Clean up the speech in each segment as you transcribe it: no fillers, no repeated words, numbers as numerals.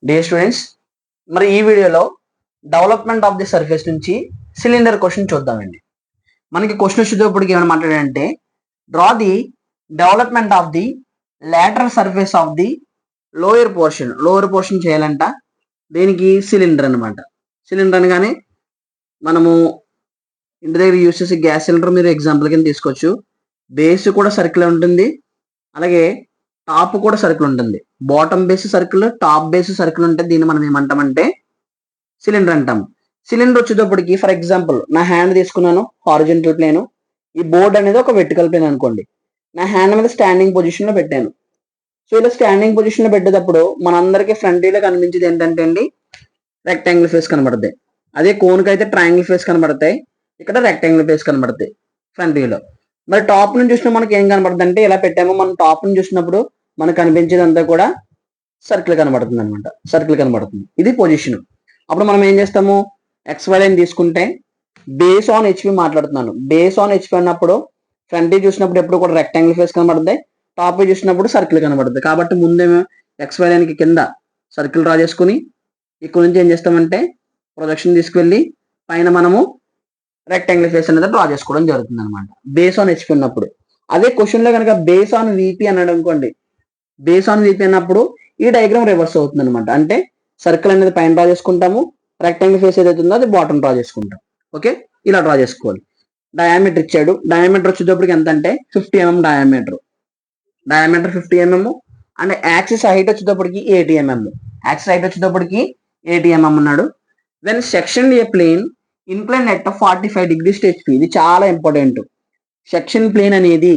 Dear students, మరి ఈ వీడియోలో డెవలప్మెంట్ ఆఫ్ ది సర్ఫేస్ నుంచి సిలిండర్ క్వశ్చన్ చూద్దామండి. మనకి క్వశ్చన్ వచ్చేటప్పటికి ఏమైనా మాట్లాడారంటే draw the development of the lateral surface of the lower portion చేయాలంట. దీనికి సిలిండర్ అనమాట. సిలిండర్ అనగానే మనము ఇంటి దగ్గర యూస్ చేసే గ్యాస్ సిలిండర్ మీరు ఎగ్జాంపుల్ కింద తీసుకోవచ్చు. బేస్ కూడా సర్కిల్ ఉంటుంది, అలాగే టాప్ కూడా సర్కిల్ ఉంటుంది. Bottom base circle, top base circle ఉంటే దీన్ని మనం ఏమంటామంటే సిలిండర్ అంటాం. సిలిండర్ వచ్చేటప్పటికి ఫర్ ఎగ్జాంపుల్ నా హ్యాండ్ తీసుకున్నాను, హారిజెంటల్ ప్లేన్. ఈ బోర్డ్ అనేది ఒక వెర్టికల్ ప్లేన్ అనుకోండి. నా హ్యాండ్ మీద స్టాండింగ్ పొజిషన్ లో పెట్టాను. సో ఇలా స్టాండింగ్ పొజిషన్ లో పెట్టేటప్పుడు మనందరికీ ఫ్రంట్ లో కనిపించేది ఏంటంటే అండి రెక్టాంగిల్ ఫేస్ కనబడతాయి. అదే కోన్కి అయితే ట్రయాంగిల్ ఫేస్ కనబడతాయి, ఇక్కడ రెక్టాంగిల్ ఫేస్ కనబడతాయి ఫ్రంట్ వ్యూలో. మరి టాప్ నుంచి చూసినా మనకి ఏం కనబడుతుంది అంటే ఇలా పెట్టామో మనం టాప్ నుంచి చూసినప్పుడు మనకు కనిపించేది అంతా కూడా సర్కిల్ కనబడుతుంది అనమాట. సర్కిల్ కనబడుతుంది, ఇది పొజిషన్. అప్పుడు మనం ఏం చేస్తాము, XY లైన్ తీసుకుంటే బేస్ ఆన్ హెచ్పి మాట్లాడుతున్నాను. బేస్ ఆన్ హెచ్పి అన్నప్పుడు ఫ్రంట్ చూసినప్పుడు ఎప్పుడు కూడా రెక్టాంగిల్ ఫేస్ కనబడుతుంది, టాప్ చూసినప్పుడు సర్కిల్ కనబడుతుంది. కాబట్టి ముందేమో XY లైన్ కి కింద సర్కిల్ డ్రా చేసుకుని ఇక్కడ నుంచి ఏం చేస్తామంటే ప్రొజెక్షన్ తీసుకువెళ్ళి పైన మనము రెక్టాంగిల్ ఫేస్ అనేది డ్రా చేసుకోవడం జరుగుతుంది అనమాట బేస్ ఆన్ హెచ్పి ఉన్నప్పుడు. అదే క్వశ్చన్ లో కనుక బేస్ ఆన్ విపి అన్నాడు అనుకోండి, బేస్ ఆన్ విపి అన్నప్పుడు ఈ డయాగ్రామ్ రివర్స్ అవుతుంది అనమాట. అంటే సర్కిల్ అనేది పైన డ్రా చేసుకుంటాము, రెక్టాంగిల్ ఫేస్ ఏదైతే ఉందో అది బాటమ్ డ్రా చేసుకుంటాం. ఓకే, ఇలా డ్రా చేసుకోవాలి. డయామీటర్ ఇచ్చాడు. డయామీటర్ వచ్చేటప్పటికి ఎంత అంటే 50 mm diameter 50 mm. And axis height వచ్చేటప్పటికి 80 mm. యాక్సిస్ హైట్ వచ్చేటప్పటికి 80 mm అన్నాడు. Then section a plane incline at 45 degrees to HP. ఇది చాలా ఇంపార్టెంట్. సెక్షన్ ప్లేన్ అనేది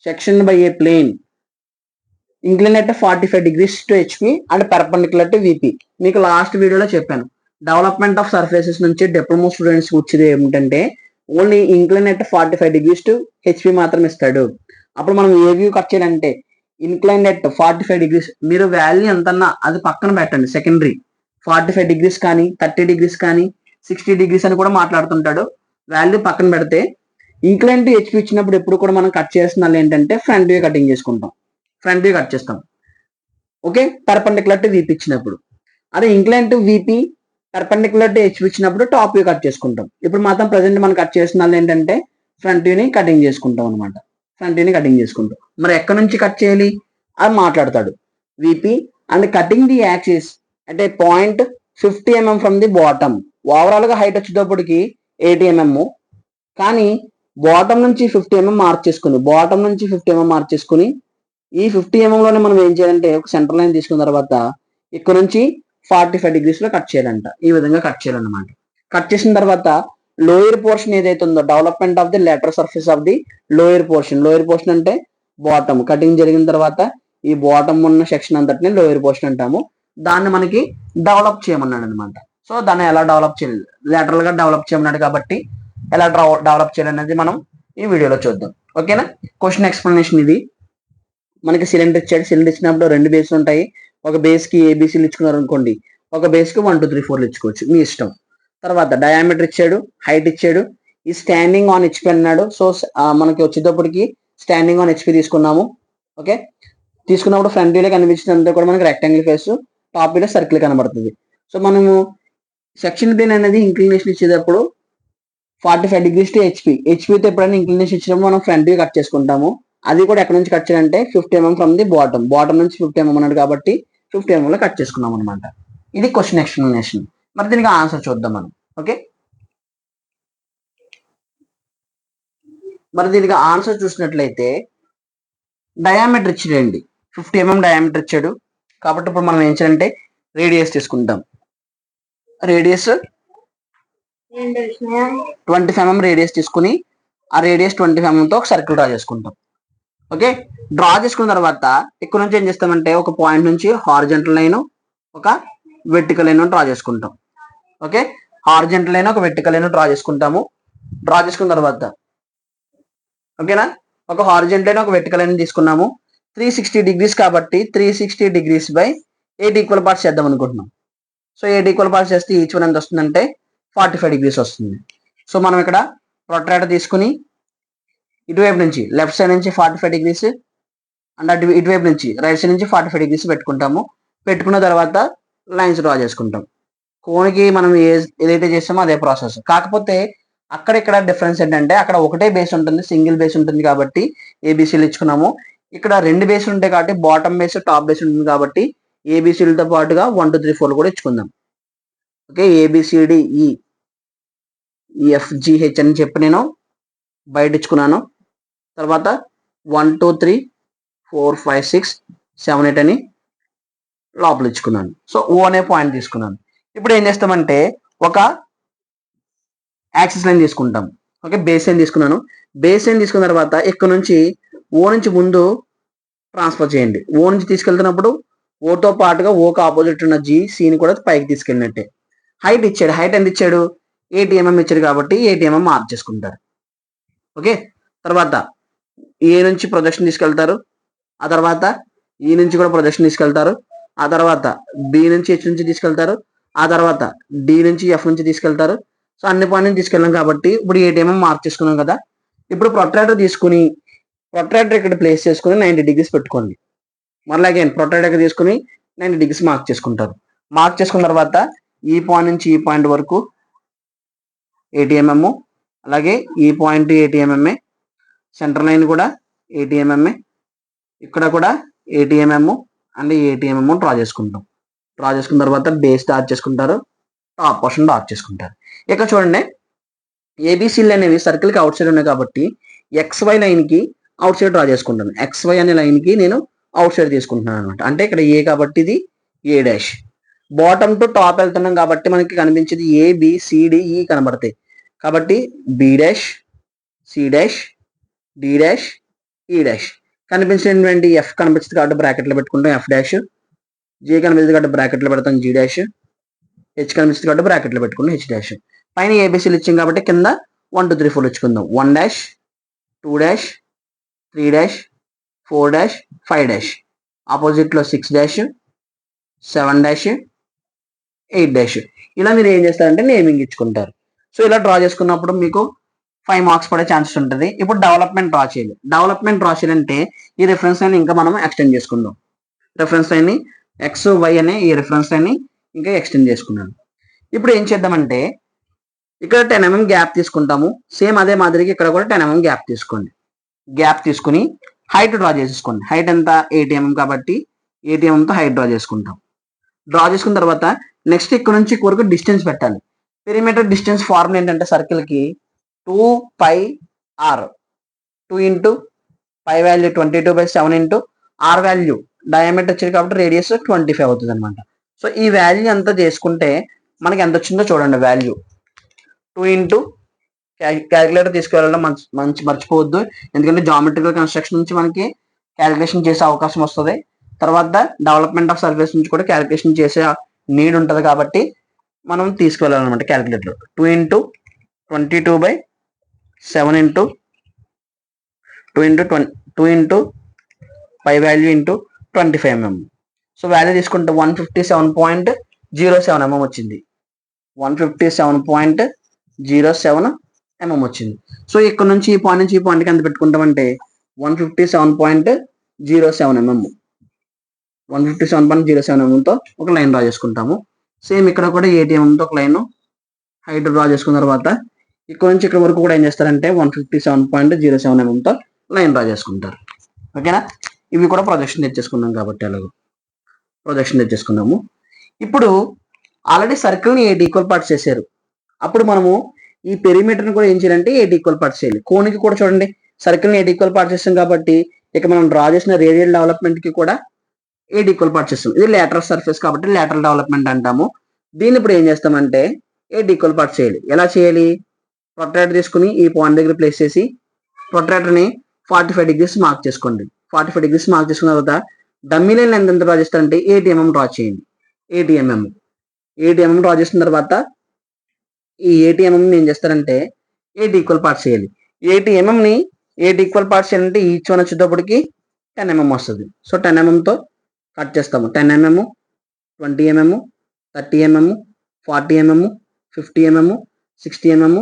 section by a plane incline at 45 degrees to HP and perpendicular to VP. మీకు last వీడియోలో చెప్పాను, development of surfaces నుంచి diploma students వచ్చేది ఏమిటంటే only incline at 45 degrees to HP మాత్రం ఇస్తాడు. అప్పుడు మనం ఏ వ్యూ కట్ చేయాలంటే ఇన్క్లైన్ ఎట్ 45 degrees. మీరు వాల్యూ ఎంతన్నా అది పక్కన పెట్టండి, సెకండరీ. 45 degrees కానీ 30 degrees కానీ 60 degrees అని కూడా మాట్లాడుతుంటాడు. వాల్యూ పక్కన పెడితే ఇంక్లైన్ టు హెచ్పి ఇచ్చినప్పుడు ఎప్పుడు కూడా మనం కట్ చేస్తున్న ఏంటంటే ఫ్రంట్ వ్యూ కటింగ్ చేసుకుంటాం, ఫ్రంట్ వ్యూ కట్ చేస్తాం. ఓకే, పర్పెండిక్యులర్ టు VP ఇచ్చినప్పుడు. అదే incline to VP perpendicular to HP ఇచ్చినప్పుడు టాప్ వ్యూ కట్ చేసుకుంటాం. ఇప్పుడు మాత్రం ప్రజెంట్ మనం కట్ చేస్తున్న ఏంటంటే ఫ్రంట్ వ్యూని కటింగ్ చేసుకుంటాం అనమాట. ఫ్రంట్ వ్యూని కటింగ్ చేసుకుంటాం. మరి ఎక్కడ నుంచి కట్ చేయాలి అది మాట్లాడతాడు. VP and cutting the axis అంటే point 50 mm from the bottom. Overall గా హైట్ వచ్చేటప్పటికి 80 mm, కానీ బాటమ్ నుంచి 50 mm మార్చేసుకుని ఈ 50 mm లోనే మనం ఏం చేయాలంటే ఒక సెంటర్ లైన్ తీసుకున్న తర్వాత ఇక్కడ నుంచి 45 degrees లో కట్ చేయాలంట. ఈ విధంగా కట్ చేయాలన్నమాట. కట్ చేసిన తర్వాత లోయర్ పోర్షన్ ఏదైతే ఉందో development of the lateral surface of the lower portion అంటే బాటమ్. కటింగ్ జరిగిన తర్వాత ఈ బాటమ్ ఉన్న సెక్షన్ అంతటిని లోయర్ పోర్షన్ అంటాము. దాన్ని మనకి డెవలప్ చేయమన్నాడు అనమాట. సో దాన్ని ఎలా డెవలప్ చేయాలి, లాటరల్ గా డెవలప్ చేయమన్నాడు కాబట్టి ఎలా డెవలప్ చేయాలనేది మనం ఈ వీడియోలో చూద్దాం. ఓకేనా, క్వశ్చన్ ఎక్స్ప్లెనేషన్ ఇది. మనకి సిలిండర్ ఇచ్చాడు. సిలిండర్ ఇచ్చినప్పుడు 2 బేస్లు ఉంటాయి. ఒక బేస్ కి ABCలు ఇచ్చుకున్నారు అనుకోండి, ఒక బేస్ కి 1 2 3 4 ఇచ్చుకోవచ్చు, మీ ఇష్టం. తర్వాత డయామీటర్ ఇచ్చాడు, హైట్ ఇచ్చాడు. ఈ స్టాండింగ్ ఆన్ హెచ్పి అన్నాడు. సో మనకి వచ్చేటప్పటికి స్టాండింగ్ ఆన్ హెచ్పి తీసుకున్నాము. ఓకే, తీసుకున్నప్పుడు ఫ్రంట్ వ్యూలో కనిపించినంత కూడా మనకి రెక్టాంగిల్ ఫేస్, టాప్ వ్యూలో సర్కిల్ కనబడుతుంది. సో మనము సెక్షన్ ప్లేన్ అనేది ఇంక్లినేషన్ ఇచ్చేటప్పుడు 45 degrees to హెచ్పితో ఎప్పుడైనా ఇంక్లినేషన్ ఇచ్చినప్పుడు మనం ఫ్రంట్ వ్యూ కట్ చేసుకుంటాము. అది కూడా ఎక్కడ నుంచి కట్ చేయాలంటే 50 mm ఫ్రమ్ ది బాటమ్ నుంచి 50 mm అన్నాడు కాబట్టి 50 mm లో కట్ చేసుకున్నాం అనమాట. ఇది క్వశ్చన్ ఎక్స్ప్లెనేషన్. మరి దీనికి ఆన్సర్ చూద్దాం మనం. ఓకే, మరి దీనికి ఆన్సర్ చూసినట్లయితే డయామీటర్ ఇచ్చాడండి, 50 mm డయామీటర్ ఇచ్చాడు. కాబట్టి ఇప్పుడు మనం ఏం చేయాలంటే రేడియస్ తీసుకుంటాం. రేడియస్ 25 mm రేడియస్ తీసుకుని ఆ రేడియస్ 25 mm తో ఒక సర్కిల్ డ్రా చేసుకుంటాం. ఓకే, డ్రా చేసుకున్న తర్వాత ఇక్కడ నుంచి ఏం చేస్తామంటే ఒక పాయింట్ నుంచి హారిజంటల్ లైన్, ఒక వెర్టికల్ లైన్ డ్రా చేసుకుంటాం. ఓకే, హారిజంటల్ లైన్, ఒక వెర్టికల్ లైన్ డ్రా చేసుకుంటాము. డ్రా చేసుకున్న తర్వాత ఓకేనా, ఒక హారిజంటల్ లైన్, ఒక వెర్టికల్ లైన్ తీసుకున్నాము. 360 degrees కాబట్టి 360 degrees బై 8 ఈక్వల్ పార్ట్స్ చేద్దాం అనుకుంటున్నాం. సో 8 ఈక్వల్ పార్ట్స్ చేస్తే ఈచ్ వన్ ఎంత వస్తుందంటే 45 degrees వస్తుంది. సో మనం ఇక్కడ ప్రొట్రాక్టర్ తీసుకుని ఇటువైపు నుంచి లెఫ్ట్ సైడ్ నుంచి 45 degrees అండ్ ఇటువైపు నుంచి రైట్ సైడ్ నుంచి 45 degrees పెట్టుకుంటాము. పెట్టుకున్న తర్వాత లైన్స్ డ్రా చేసుకుంటాం. కోన్కి మనం ఏదైతే చేస్తామో అదే ప్రాసెస్. కాకపోతే అక్కడ ఇక్కడ డిఫరెన్స్ ఏంటంటే అక్కడ ఒకటే బేస్ ఉంటుంది, సింగిల్ బేస్ ఉంటుంది కాబట్టి ఏబిసిలు ఇచ్చుకున్నాము. ఇక్కడ రెండు బేస్లు ఉంటాయి కాబట్టి బాటమ్ బేస్ టాప్ బేస్ ఉంటుంది కాబట్టి ఏబిసిలతో పాటుగా 1 2 3 4 కూడా ఇచ్చుకుందాం. ఓకే, ఏబిసిడిఈ ఎఫ్జిహెచ్ అని చెప్పి నేను బయట ఇచ్చుకున్నాను. తర్వాత 1 2 3 4 5 6 7 8 అని లోపల ఇచ్చుకున్నాను. సో ఓ అనే పాయింట్ తీసుకున్నాను. ఇప్పుడు ఏం చేస్తామంటే ఒక యాక్సిస్ లైన్ తీసుకుంటాం. ఓకే, బేస్ లైన్ తీసుకున్నాను. బేస్ లైన్ తీసుకున్న తర్వాత ఇక్కడ నుంచి ఓ నుంచి ముందు ట్రాన్స్ఫర్ చేయండి. ఓ నుంచి తీసుకెళ్తున్నప్పుడు ఓతో పాటుగా ఓకి ఆపోజిట్ ఉన్న సిని కూడా పైకి తీసుకెళ్ళినట్టే. హైట్ ఇచ్చాడు. హైట్ ఎంత ఇచ్చాడు? 8 mm ఇచ్చాడు కాబట్టి 8 mm మార్క్ చేసుకుంటారు. ఓకే, తర్వాత ఏ నుంచి ప్రొజెక్షన్ తీసుకెళ్తారు, ఆ తర్వాత ఈ నుంచి కూడా ప్రొజెక్షన్ తీసుకెళ్తారు, ఆ తర్వాత బి నుంచి హెచ్ నుంచి తీసుకెళ్తారు, ఆ తర్వాత డి నుంచి ఎఫ్ నుంచి తీసుకెళ్తారు. సో అన్ని పాయింట్ నుంచి తీసుకెళ్ళాం కాబట్టి ఇప్పుడు 8 mm మార్క్ చేసుకున్నాం కదా. ఇప్పుడు ప్రొట్రాక్టర్ తీసుకుని ప్రొట్రాక్టర్ ఇక్కడ ప్లేస్ చేసుకుని 90 degrees పెట్టుకోండి. మళ్ళీ అగైన్ ప్రొట్రాక్టర్ తీసుకుని 90 degrees మార్క్ చేసుకుంటారు. మార్క్ చేసుకున్న తర్వాత ఈ పాయింట్ నుంచి ఈ పాయింట్ వరకు 80 mm, అలాగే ఈ పాయింట్ 80 mm, సెంటర్ లైన్ కూడా 80 mm, ఇక్కడ కూడా 80 mm అండ్ 80 mm డ్రా చేసుకుంటాం. డ్రా చేసుకున్న తర్వాత బేస్ డార్క్ చేసుకుంటారు, టాప్ పోర్షన్ డార్క్ చేసుకుంటారు. ఇక్కడ చూడండి, ఏబిసిలు అనేవి సర్కిల్కి అవుట్ సైడ్ ఉన్నాయి కాబట్టి XY లైన్కి అవుట్ సైడ్ డ్రా చేసుకుంటాను. XY అనే లైన్కి నేను అవుట్ సైడ్ తీసుకుంటున్నాను అనమాట. అంటే ఇక్కడ ఏ కాబట్టి ఇది A dash. Bottom to top వెళ్తున్నాం కాబట్టి మనకి కనిపించేది ABCDE కనబడతాయి కాబట్టి B dash, C dash, D dash, E dash. కనిపించినటువంటి ఎఫ్ కనిపిస్తుంది కాబట్టి బ్రాకెట్లో పెట్టుకుంటాం ఎఫ్ డాష్, జే కనిపిస్తుంది కాబట్టి బ్రాకెట్లో పెడతాం జీ డాష్, హెచ్ కనిపిస్తుంది కాబట్టి బ్రాకెట్లో పెట్టుకుంటాం హెచ్ డాష్. పైన ఏబిసిలు ఇచ్చాం కాబట్టి కింద 1 2 3 4 ఇచ్చుకుందాం. 1 dash, 2 dash, 3 dash, 4 dash, 5 dash. ఆపోజిట్లో 6 డాష్, 7 డాష్, 8 డాష్. ఇలా మీరు ఏం చేస్తారంటే నేమింగ్ ఇచ్చుకుంటారు. సో ఇలా డ్రా చేసుకున్నప్పుడు మీకు 5 మార్క్స్ పడే ఛాన్సెస్ ఉంటుంది. ఇప్పుడు డెవలప్మెంట్ డ్రా చేయాలి. డెవలప్మెంట్ డ్రా చేయాలంటే ఈ రిఫరెన్స్ లైన్ ఇంకా మనం ఎక్స్టెండ్ చేసుకుందాం. రిఫరెన్స్ లైన్ని XY అనే ఈ రిఫరెన్స్ లైన్ని ఇంకా ఎక్స్టెండ్ చేసుకున్నాను. ఇప్పుడు ఏం చేద్దామంటే ఇక్కడ 10 mm గ్యాప్ తీసుకుంటాము. సేమ్ అదే మాదిరిగా ఇక్కడ కూడా 10 mm గ్యాప్ తీసుకోండి. గ్యాప్ తీసుకుని హైట్ డ్రా చేసేసుకోండి. హైట్ ఎంత? 80 mm కాబట్టి 80 mmతో హైట్ డ్రా చేసుకుంటాం. డ్రా చేసుకున్న తర్వాత నెక్స్ట్ ఇక్కడ నుంచి వరకు డిస్టెన్స్ పెట్టాలి. పెరిమీటర్ డిస్టెన్స్ ఫార్ములా ఏంటంటే సర్కిల్కి 2πr, 2 into pi value 22/7 into R value diameter వచ్చేది కాబట్టి రేడియస్ 25 అవుతుంది అనమాట. సో ఈ వాల్యూ ఎంత చేసుకుంటే మనకి ఎంత వచ్చిందో చూడండి. వాల్యూ 2 ఇంటూ క్యాలిక్యులేటర్ తీసుకెళ్ళడం మంచి మర్చిపోవద్దు, ఎందుకంటే జామెట్రికల్ కన్స్ట్రక్షన్ నుంచి మనకి క్యాలిక్యులేషన్ చేసే అవకాశం వస్తుంది. తర్వాత డెవలప్మెంట్ ఆఫ్ సర్ఫేస్ నుంచి కూడా క్యాలిక్యులేషన్ చేసే నీడ్ ఉంటుంది కాబట్టి మనం తీసుకెళ్ళాలన్నమాట calculator. 2 into 22/7 into 2 into pi value into 25 mm. So value తీసుకుంటే 157.07 mm వచ్చింది. 157.07 mm వచ్చింది. సో ఇక్కడ నుంచి ఈ పాయింట్ నుంచి ఈ పాయింట్కి ఎంత పెట్టుకుంటామంటే 157.07 mm. 157.07 mmతో ఒక లైన్ డ్రా చేసుకుంటాము. సేమ్ ఇక్కడ కూడా 80 mmతో ఒక లైన్ హైట్ డ్రా చేసుకున్న తర్వాత ఇక్కడ నుంచి ఇక్కడ వరకు కూడా ఏం చేస్తారంటే 157.07 mmతో లైన్ డ్రా చేసుకుంటారు. ఓకేనా? ఇవి కూడా ప్రొజెక్షన్ తెచ్చేసుకున్నాం కాబట్టి అలాగే ప్రొజెక్షన్ తెచ్చేసుకున్నాము. ఇప్పుడు ఆల్రెడీ సర్కిల్ని 8 ఈక్వల్ పార్ట్స్ చేశారు. అప్పుడు మనము ఈ పెరిమీటర్ని కూడా ఏం చేయాలంటే 8 ఈక్వల్ పార్ట్స్ చేయాలి. కోన్కి కూడా చూడండి, సర్కిల్ని 8 ఈక్వల్ పార్ట్స్ చేస్తాం కాబట్టి ఇక మనం డ్రా చేసిన రేడియల్ డెవలప్మెంట్కి కూడా 8 ఈక్వల్ పార్ట్స్ చేస్తాం. ఇది లేటరల్ సర్ఫేస్ కాబట్టి లేటరల్ డెవలప్మెంట్ అంటాము. దీన్ని ఇప్పుడు ఏం చేస్తామంటే 8 ఈక్వల్ పార్ట్స్ చేయాలి. ఎలా చేయాలి? ప్రొట్రాక్టర్ తీసుకుని ఈ పాయింట్ దగ్గర ప్లేస్ చేసి ప్రొట్రాక్టర్ని 45 degrees మార్క్ చేసుకోండి. 45 degrees మార్క్ చేసుకున్న తర్వాత డమ్మీ లైన్ ఎంత డ్రా చేస్తారంటే 80 mm డ్రా చేయండి. 80 mm డ్రా చేసిన తర్వాత ఈ 80 mm ఏం చేస్తారంటే 8 ఈక్వల్ పార్ట్స్ చేయాలి. 80 mmని 8 ఈక్వల్ పార్ట్స్ చేయాలంటే ఈచ్ వన్ వచ్చేటప్పటికి 10 mm వస్తుంది. సో 10 mmతో కట్ చేస్తాము. 10 mm, 20 mm, 30 mm, 40 mm, 50 mm, 60 mm,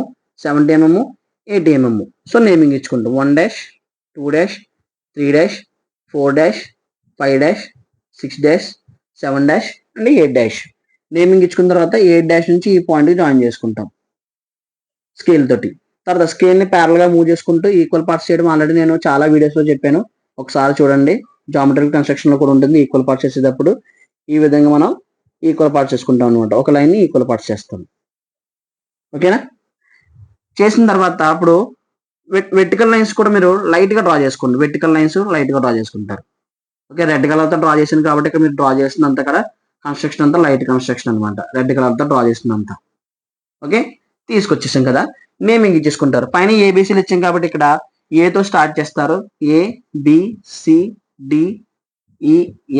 70 mm, 80 mm. So naming ఇచ్చుకుంటాం. 1 dash, 2 dash, 3 dash, 4 dash, 5 dash, 6 dash, 7 dash and 8 dash. Naming ఇచ్చుకున్న తర్వాత 8 డాష్ నుంచి ఈ పాయింట్కి జాయిన్ చేసుకుంటాం స్కేల్ తోటి. తర్వాత స్కేల్ని ప్యారల్గా మూవ్ చేసుకుంటూ ఈక్వల్ పార్ట్స్ చేయడం ఆల్రెడీ నేను చాలా వీడియోస్లో చెప్పాను, ఒకసారి చూడండి. జామెట్రికల్ కన్స్ట్రక్షన్లో కూడా ఉంటుంది. ఈక్వల్ పార్ట్స్ చేసేటప్పుడు ఈ విధంగా మనం ఈక్వల్ పార్ట్స్ చేసుకుంటాం అనమాట. ఒక లైన్ని ఈక్వల్ పార్ట్స్ చేస్తాం. ఓకేనా? చేసిన తర్వాత అప్పుడు వెర్టికల్ లైన్స్ కూడా మీరు లైట్గా డ్రా చేసుకోండి. వెర్టికల్ లైన్స్ లైట్గా డ్రా చేసుకుంటారు. ఓకే, రెడ్ కలర్తో డ్రా చేసింది కాబట్టి ఇక్కడ మీరు డ్రా చేసినంత కదా కన్స్ట్రక్షన్ అంతా లైట్ కన్స్ట్రక్షన్ అనమాట. రెడ్ కలర్తో డ్రా చేసినంత. ఓకే, తీసుకొచ్చేసాం కదా. నేమింగ్ ఇచ్చేసుకుంటారు. పైన ఏబీసీలు ఇచ్చాం కాబట్టి ఇక్కడ ఏతో స్టార్ట్ చేస్తారు. ఏ బి సి డి ఈ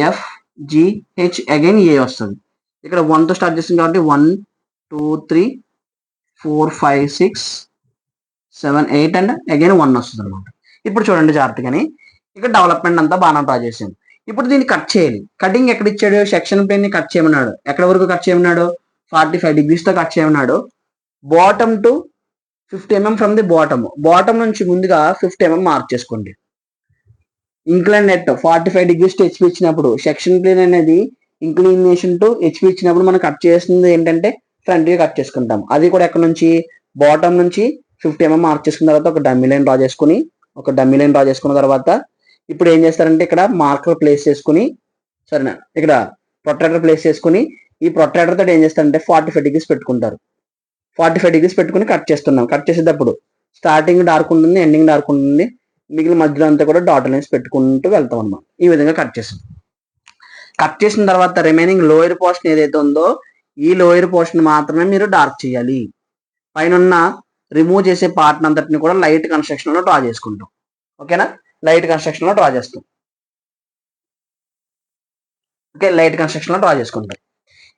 ఎఫ్ జి హెచ్ అగైన్ ఏ వస్తుంది. ఇక్కడ 1తో స్టార్ట్ చేస్తాం కాబట్టి 1 2 3 4 5 6 7 8 అండ్ అగైన్ 1 వస్తుంది అనమాట. ఇప్పుడు చూడండి జాగ్రత్తగాని, ఇక్కడ డెవలప్మెంట్ అంతా బాగా డ్రా చేసాం. ఇప్పుడు దీన్ని కట్ చేయాలి. కటింగ్ ఎక్కడ ఇచ్చాడు? సెక్షన్ ప్లేన్ ని కట్ చేయమన్నాడు. ఎక్కడ వరకు కట్ చేయమన్నాడు? 45 degrees కట్ చేయమన్నాడు. Bottom to 50 mm from the bottom నుంచి ముందుగా 50 mm మార్క్ చేసుకోండి. Incline at 45 degrees to HP ఇచ్చినప్పుడు సెక్షన్ ప్లేన్ అనేది ఇంక్లినేషన్ టు హెచ్పి ఇచ్చినప్పుడు మనం కట్ చేస్తుంది ఏంటంటే ఫ్రంట్ వ్యూ కట్ చేసుకుంటాం. అది కూడా ఎక్కడ నుంచి? బాటమ్ నుంచి 50 mm మార్క్ చేసుకున్న తర్వాత ఒక డమ్మీ లైన్ డ్రా చేసుకున్న తర్వాత ఇప్పుడు ఏం చేస్తారంటే ఇక్కడ మార్కర్ ప్లేస్ చేసుకుని, సరేనా, ఇక్కడ ప్రొట్రాక్టర్ ప్లేస్ చేసుకుని ఈ ప్రొట్రాక్టర్ తోటి ఏం చేస్తారంటే 45 degrees పెట్టుకుంటారు. 45 degrees పెట్టుకుని కట్ చేస్తున్నాం. కట్ చేసేటప్పుడు స్టార్టింగ్ డార్క్ ఉంటుంది, ఎండింగ్ డార్క్ ఉంటుంది, మిగిలిన మధ్యలో అంతా కూడా డాట్ లైన్స్ పెట్టుకుంటూ వెళ్తాం అన్నమాట. ఈ విధంగా కట్ చేసాం. కట్ చేసిన తర్వాత రిమైనింగ్ లోయర్ పోర్షన్ ఏదైతే ఉందో ఈ లోయర్ పోర్షన్ మాత్రమే మీరు డార్క్ చేయాలి. పైన రిమూవ్ చేసే పార్ట్ అంతటిని కూడా లైట్ కన్స్ట్రక్షన్ లో డ్రా చేసుకుంటాం. ఓకేనా? లైట్ కన్స్ట్రక్షన్ లో డ్రా చేస్తాం. ఓకే, లైట్ కన్స్ట్రక్షన్ లో డ్రా చేసుకుంటాం.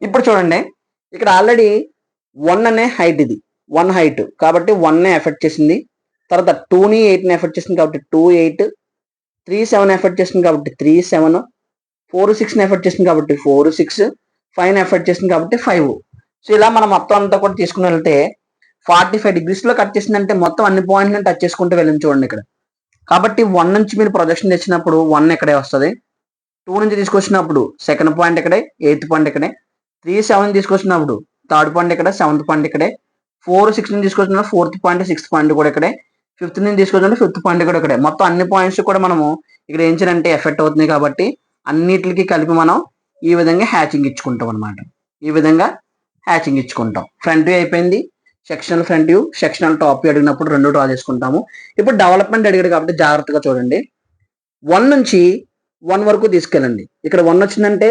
ఇప్పుడు చూడండి, ఇక్కడ ఆల్రెడీ 1 అనే హైట్, ఇది 1 హైట్ కాబట్టి 1 ఎఫెక్ట్ చేసింది. తర్వాత 2ని 8ని ఎఫెక్ట్ చేసింది కాబట్టి 2 8, 3 7 ఎఫెక్ట్ చేసింది కాబట్టి 3 7, 4 6ని ఎఫెక్ట్ చేసింది కాబట్టి 4 6, 5ని ఎఫెక్ట్ చేసింది కాబట్టి 5. సో ఇలా మనం మొత్తం అంతా కూడా తీసుకుని వెళ్తే 45 degrees లో కట్ చేసిందంటే మొత్తం అన్ని పాయింట్లను టచ్ చేసుకుంటూ వెళ్ళింది చూడండి ఇక్కడ. కాబట్టి 1 నుంచి మీరు ప్రొజెక్షన్ తెచ్చినప్పుడు 1 ఇక్కడే వస్తుంది. 2 నుంచి తీసుకొచ్చినప్పుడు సెకండ్ పాయింట్ ఇక్కడే, 8th పాయింట్ ఇక్కడే. 3 7 తీసుకొచ్చినప్పుడు 3rd పాయింట్ ఇక్కడ, 7th పాయింట్ ఇక్కడే. 4 6 నుంచి తీసుకొచ్చినప్పుడు 4th పాయింట్, 6th పాయింట్ కూడా ఇక్కడే. 5th నుంచి తీసుకొచ్చినప్పుడు 5th పాయింట్ కూడా ఇక్కడే. మొత్తం అన్ని పాయింట్స్ కూడా మనము ఇక్కడ ఏం చేయాలంటే ఎఫెక్ట్ అవుతుంది కాబట్టి అన్నిటికి కలిపి మనం ఈ విధంగా హ్యాచింగ్ ఇచ్చుకుంటాం అనమాట. ఈ విధంగా హ్యాచింగ్ ఇచ్చుకుంటాం. ఫ్రంట్ వ్యూ అయిపోయింది. Sectional front view, sectional top view అడిగినప్పుడు 2 డ్రా చేసుకుంటాము. ఇప్పుడు డెవలప్మెంట్ అడిగాడు కాబట్టి జాగ్రత్తగా చూడండి. 1 నుంచి 1 వరకు తీసుకెళ్ళండి. ఇక్కడ 1 వచ్చిందంటే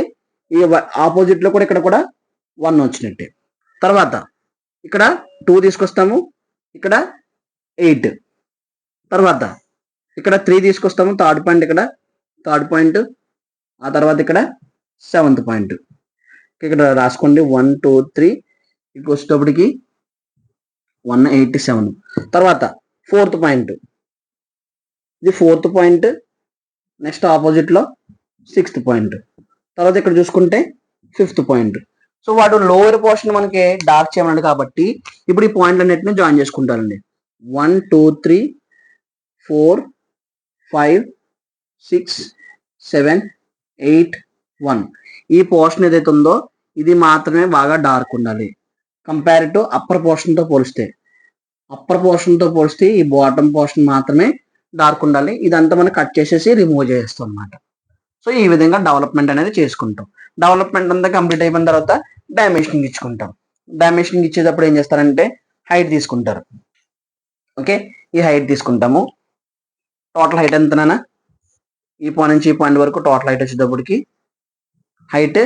ఈ ఆపోజిట్ లో కూడా ఇక్కడ కూడా 1 వచ్చినట్టే. తర్వాత ఇక్కడ 2 తీసుకొస్తాము, ఇక్కడ 8. తర్వాత ఇక్కడ 3 తీసుకొస్తాము, 3rd పాయింట్ ఇక్కడ, 3rd పాయింట్. ఆ తర్వాత ఇక్కడ 7th పాయింట్. ఇక్కడ రాసుకోండి 1 2 3. ఇక్కడ వచ్చేటప్పటికి 187. తర్వాత 4th పాయింట్, ఇది 4th పాయింట్. నెక్స్ట్ ఆపోజిట్ లో 6th పాయింట్. తర్వాత ఇక్కడ చూసుకుంటే 5th పాయింట్. సో వాడు లోవర్ పోర్షన్ మనకి డార్క్ చేయమన్నాడు కాబట్టి ఇప్పుడు ఈ పాయింట్లు అన్నిటిని జాయిన్ చేసుకుంటారండి. 1 2 3 4 5 6 7 8 1. ఈ పోర్షన్ ఏదైతే ఉందో ఇది మాత్రమే బాగా డార్క్ ఉండాలి. కంపేర్ టు అప్పర్ పోర్షన్ తో పోలిస్తే ఈ బాటమ్ పోర్షన్ మాత్రమే డార్క్ ఉండాలి. ఇదంతా మనం కట్ చేసేసి రిమూవ్ చేస్తాం అనమాట. సో ఈ విధంగా డెవలప్మెంట్ అనేది చేసుకుంటాం. డెవలప్మెంట్ అంతా కంప్లీట్ అయిపోయిన తర్వాత డైమెన్షనింగ్ ఇచ్చుకుంటాం. డైమెన్షనింగ్ ఇచ్చేటప్పుడు ఏం చేస్తారంటే హైట్ తీసుకుంటారు. ఓకే, ఈ హైట్ తీసుకుంటాము. టోటల్ హైట్ ఎంతనా? ఈ పాయింట్ నుంచి ఈ పాయింట్ వరకు టోటల్ హైట్ వచ్చేటప్పటికి హైట్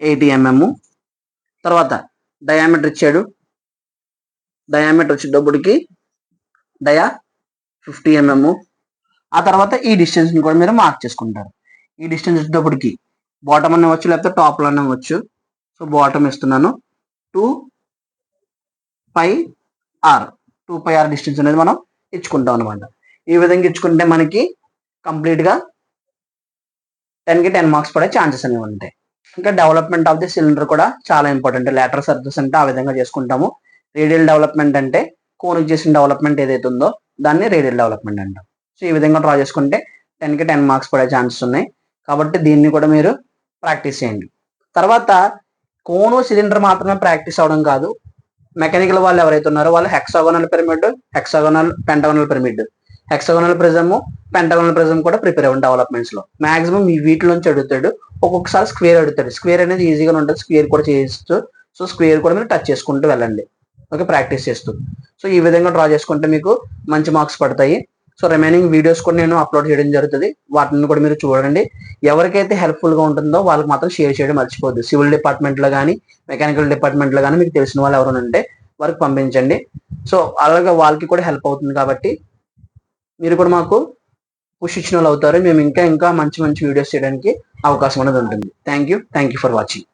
80 mm. తర్వాత డయామీటర్ ఇచ్చాడు. డయామీటర్ వచ్చేటప్పటికి 50 mm. ఆ తర్వాత ఈ డిస్టెన్స్ ని కూడా మీరు మార్క్ చేసుకుంటారు. ఈ డిస్టెన్స్ వచ్చేటప్పటికి బాటమ్ అనే వచ్చు, లేకపోతే టాప్ లో అవ్వచ్చు. సో బాటమ్ ఇస్తున్నాను 2πr డిస్టెన్స్ అనేది మనం ఇచ్చుకుంటాం అనమాట. ఈ విధంగా ఇచ్చుకుంటే మనకి కంప్లీట్ గా 10కి 10 మార్క్స్ పడే ఛాన్సెస్ అనేవి ఉంటాయి. ఇంకా డెవలప్మెంట్ ఆఫ్ ది సిలిండర్ కూడా చాలా ఇంపార్టెంట్. లేటరల్ సర్ఫేస్ అంటే ఆ విధంగా చేసుకుంటాము. రేడియల్ డెవలప్మెంట్ అంటే కోనిక్ చేసిన డెవలప్మెంట్ ఏదైతే ఉందో దాన్ని రేడియల్ డెవలప్మెంట్ అంటాం. సో ఈ విధంగా డ్రా చేసుకుంటే 10కి 10 మార్క్స్ పడే ఛాన్సెస్ ఉన్నాయి. కాబట్టి దీన్ని కూడా మీరు ప్రాక్టీస్ చేయండి. తర్వాత కోను సిలిండర్ మాత్రమే ప్రాక్టీస్ అవడం కాదు, మెకానికల్ వాళ్ళు ఎవరైతే ఉన్నారో వాళ్ళు hexagonal pyramid, pentagonal pyramid, hexagonal prism, pentagonal prism కూడా ప్రిపేర్ అవ్వండి డెవలప్మెంట్స్ లో. మాక్సిమం ఈ వీటి నుంచి అడుగుతాడు. ఒక్కొక్కసారి స్క్వేర్ అడుగుతాడు. స్క్వేర్ అనేది ఈజీగా ఉంటుంది, స్క్వేర్ కూడా చేయొచ్చు. సో స్క్వేర్ కూడా మీరు టచ్ చేసుకుంటూ వెళ్ళండి, ఓకే, ప్రాక్టీస్ చేస్తూ. సో ఈ విధంగా డ్రా చేసుకుంటే మీకు మంచి మార్క్స్ పడతాయి. సో రిమైనింగ్ వీడియోస్ కూడా నేను అప్లోడ్ చేయడం జరుగుతుంది, వాటిని కూడా మీరు చూడండి. ఎవరికైతే హెల్ప్ఫుల్ గా ఉంటుందో వాళ్ళకి మాత్రం షేర్ చేయడం మర్చిపోద్దు. సివిల్ డిపార్ట్మెంట్ లో కానీ, మెకానికల్ డిపార్ట్మెంట్ లో కానీ మీకు తెలిసిన వాళ్ళు ఎవరైనా ఉంటే వారికి పంపించండి. సో అలాగే వాళ్ళకి కూడా హెల్ప్ అవుతుంది కాబట్టి మీరు కూడా మాకు పుష్ ఇచ్చిన వాళ్ళు అవుతారు. మేము ఇంకా మంచి మంచి వీడియోస్ చేయడానికి అవకాశం అనేది ఉంటుంది. Thank you for watching.